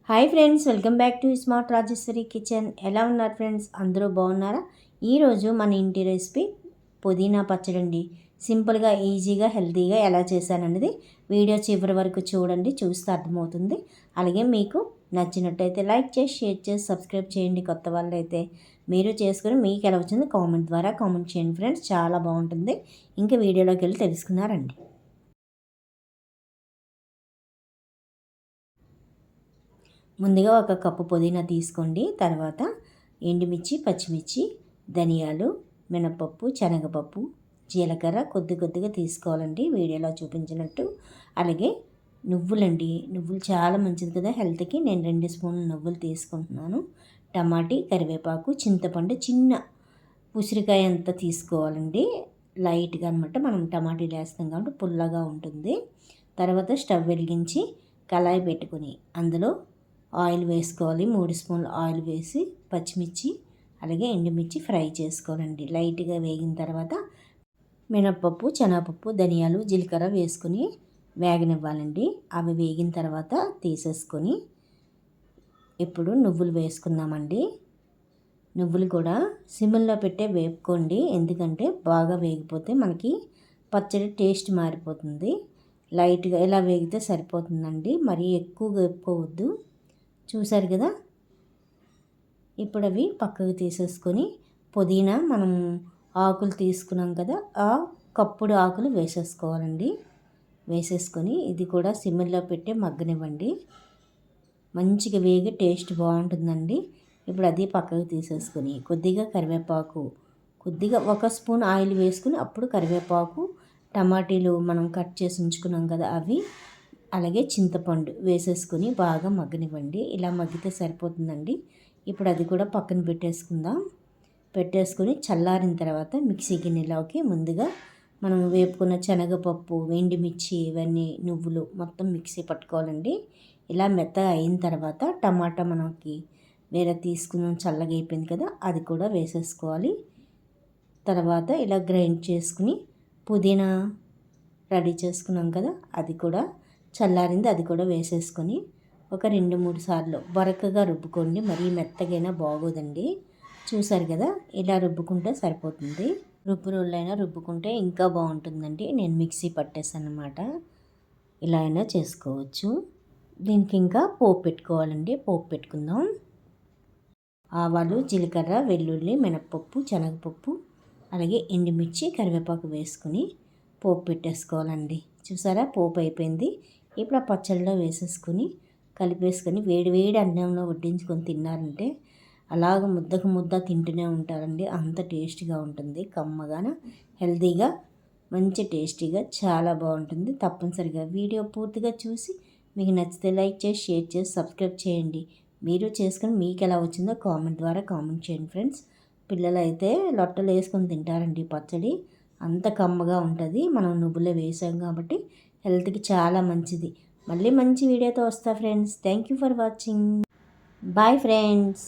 Hi friends, welcome back to smart Rajeshwari kitchen. ఎలా ఉన్నారు friends? అందరూ బాగున్నారా? ఈరోజు మన ఇంటి రెసిపీ పుదీనా పచ్చడి అండి. సింపుల్గా, ఈజీగా, హెల్తీగా ఎలా చేశానన్నది వీడియో చివరి వరకు చూడండి, చూస్తే అర్థమవుతుంది. అలాగే మీకు నచ్చినట్టయితే లైక్ చేసి, షేర్ చేసి, సబ్స్క్రైబ్ చేయండి. కొత్త వాళ్ళు అయితే మీరు చేసుకుని మీకు ఎలా వచ్చిందో కామెంట్ ద్వారా కామెంట్ చేయండి ఫ్రెండ్స్. చాలా బాగుంటుంది. ఇంకా వీడియోలోకి వెళ్ళి తెలుసుకున్నారండి. ముందుగా ఒక కప్పు పుదీనా తీసుకోండి. తర్వాత ఎండుమిర్చి, పచ్చిమిర్చి, ధనియాలు, మినపప్పు, శనగపప్పు, జీలకర్ర కొద్ది కొద్దిగా తీసుకోవాలండి, వీడియోలో చూపించినట్టు. అలాగే నువ్వులండి, నువ్వులు చాలా మంచిది కదా హెల్త్కి. నేను 2 స్పూన్లు నువ్వులు తీసుకుంటున్నాను. టమాటీ, కరివేపాకు, చింతపండు చిన్న ఉసిరికాయ అంతా తీసుకోవాలండి. లైట్గా అనమాట, మనం టమాటీలు వేస్తాం కాబట్టి పుల్లగా ఉంటుంది. తర్వాత స్టవ్ వెలిగించి కళాయి పెట్టుకుని అందులో ఆయిల్ వేసుకోవాలి. 3 స్పూన్లు ఆయిల్ వేసి పచ్చిమిర్చి అలాగే ఎండుమిర్చి ఫ్రై చేసుకోవాలండి. లైట్గా వేగిన తర్వాత మినపప్పు, శనగపప్పు, ధనియాలు, జీలకర్ర వేసుకుని వేగనివ్వాలండి. అవి వేగిన తర్వాత తీసేసుకొని ఇప్పుడు నువ్వులు వేసుకుందామండి. నువ్వులు కూడా సిమ్లో పెట్టే వేపుకోండి, ఎందుకంటే బాగా వేగిపోతే మనకి పచ్చడి టేస్ట్ మారిపోతుంది. లైట్గా ఇలా వేగితే సరిపోతుందండి, మరీ ఎక్కువగా వేపుకోవద్దు. చూసారు కదా. ఇప్పుడు అవి పక్కకు తీసేసుకొని పుదీనా మనం ఆకులు తీసుకున్నాం కదా, ఆ కప్పుడు ఆకులు వేసేసుకోవాలండి. వేసేసుకొని ఇది కూడా సిమ్లో పెట్టి మగ్గనివ్వండి. మంచిగా వేగి టేస్ట్ బాగుంటుందండి. ఇప్పుడు అది పక్కకు తీసేసుకొని కొద్దిగా కరివేపాకు, కొద్దిగా 1 స్పూన్ ఆయిల్ వేసుకుని అప్పుడు కరివేపాకు, టమాటీలు మనం కట్ చేసి ఉంచుకున్నాం కదా అవి, అలాగే చింతపండు వేసేసుకొని బాగా మగ్గనివ్వండి. ఇలా మగ్గితే సరిపోతుందండి. ఇప్పుడు అది కూడా పక్కన పెట్టేసుకొని చల్లారిన తర్వాత మిక్సీ గిన్నెలోకి ముందుగా మనం వేపుకున్న శనగపప్పు, ఎండుమిర్చి, ఇవన్నీ నువ్వులు మొత్తం మిక్సీ పట్టుకోవాలండి. ఇలా మెత్తగా అయిన తర్వాత టమాటా మనకి వేరే తీసుకున్నాం, చల్లగా అయిపోయింది కదా, అది కూడా వేసేసుకోవాలి. తర్వాత ఇలా గ్రైండ్ చేసుకుని పుదీనా రెడీ చేసుకున్నాం కదా, అది కూడా చల్లారింది, అది కూడా వేసేసుకొని ఒక 2-3 సార్లు బరకగా రుబ్బుకోండి. మరీ మెత్తగైనా బాగోదండి. చూసారు కదా, ఇలా రుబ్బుకుంటే సరిపోతుంది. రోళ్ళైనా రుబ్బుకుంటే ఇంకా బాగుంటుందండి. నేను మిక్సీ పట్టేసాను అన్నమాట. ఇలా అయినా చేసుకోవచ్చు. దీనికి ఇంకా పోపు పెట్టుకోవాలండి. పోపు పెట్టుకుందాం. ఆవాలు, జీలకర్ర, వెల్లుల్లి, మినపప్పు, శనగపప్పు, అలాగే ఎండుమిర్చి, కరివేపాకు వేసుకుని పోపు పెట్టేసుకోవాలండి. చూసారా, పోపు అయిపోయింది. ఇప్పుడు ఆ పచ్చడిలో వేసేసుకొని కలిపేసుకొని వేడి వేడి అన్నంలో వడ్డించుకొని తిన్నారంటే అలాగ ముద్దకు ముద్ద తింటూనే ఉంటారండి. అంత టేస్టీగా ఉంటుంది. కమ్మగాన, హెల్తీగా, మంచి టేస్టీగా చాలా బాగుంటుంది. తప్పనిసరిగా వీడియో పూర్తిగా చూసి మీకు నచ్చితే లైక్ చేసి, షేర్ చేసి, సబ్స్క్రైబ్ చేయండి. మీరు చేసుకుని మీకు ఎలా వచ్చిందో కామెంట్ ద్వారా కామెంట్ చేయండి ఫ్రెండ్స్. పిల్లలు అయితే లొట్టలు వేసుకొని తింటారండి పచ్చడి. అంత కమ్మగా ఉంటుంది. మనం నువ్వులే వేసాం కాబట్టి హెల్త్కి చాలా మంచిది. మళ్ళీ మంచి వీడియోతో వస్తా friends. Thank you for watching. Bye friends.